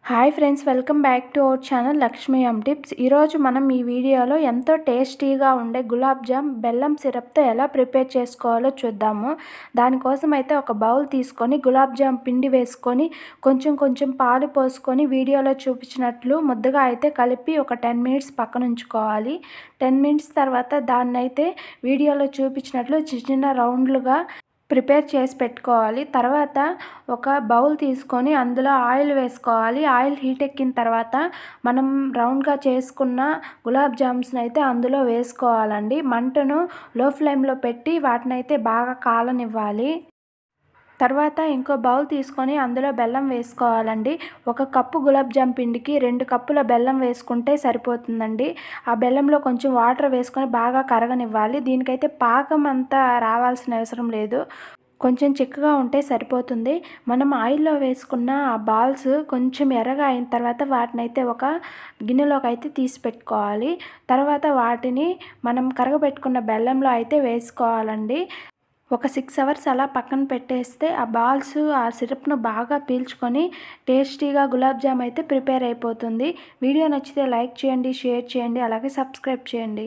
Hi friends, welcome back to our channel Lakshmi M tips. ఈరోజు మనం ఈ వీడియోలో ఎంతో టేస్టీగా ఉండే గులాబ్ జామ్ బెల్లం సిరప్తో ఎలా ప్రిపేర్ చేసుకోవాలో చూద్దాము. దానికోసం అయితే ఒక బౌల్ తీసుకొని గులాబ్ జామ్ పిండి వేసుకొని కొంచెం కొంచెం పాలు పోసుకొని వీడియోలో చూపించినట్లు ముద్దగా అయితే కలిపి ఒక 10 మినిట్స్ పక్కన ఉంచుకోవాలి. 10 మినిట్స్ తర్వాత దాన్ని అయితే వీడియోలో చూపించినట్లు చిన్న చిన్న రౌండ్లుగా ప్రిపేర్ చేసి పెట్టుకోవాలి. తర్వాత ఒక బౌల్ తీసుకొని అందులో ఆయిల్ వేసుకోవాలి. ఆయిల్ హీట్ ఎక్కిన తర్వాత మనం రౌండ్గా చేసుకున్న గులాబ్ జామ్స్ని అయితే అందులో వేసుకోవాలండి. మంటను లో ఫ్లేమ్లో పెట్టి వాటిని అయితే బాగా కాలనివ్వాలి. తర్వాత ఇంకో బౌల్ తీసుకొని అందులో బెల్లం వేసుకోవాలండి. 1 కప్పు గులాబ్ జామ్ పిండికి 2 కప్పుల బెల్లం వేసుకుంటే సరిపోతుందండి. ఆ బెల్లంలో కొంచెం వాటర్ వేసుకొని బాగా కరగనివ్వాలి. దీనికైతే పాకం అంతా రావాల్సిన అవసరం లేదు, కొంచెం చిక్కగా ఉంటే సరిపోతుంది. మనం ఆయిల్లో వేసుకున్న ఆ బాల్స్ కొంచెం ఎర్రగా అయిన తర్వాత వాటిని అయితే ఒక గిన్నెలోకి అయితే తీసి పెట్టుకోవాలి. తర్వాత వాటిని మనం కరగబెట్టుకున్న బెల్లంలో అయితే వేసుకోవాలండి. ఒక 6 అవర్స్ అలా పక్కన పెట్టేస్తే ఆ బాల్స్ ఆ సిరప్ను బాగా పీల్చుకొని టేస్టీగా గులాబ్ జామ్ అయితే ప్రిపేర్ అయిపోతుంది. వీడియో నచ్చితే లైక్ చేయండి, షేర్ చేయండి, అలాగే సబ్స్క్రైబ్ చేయండి.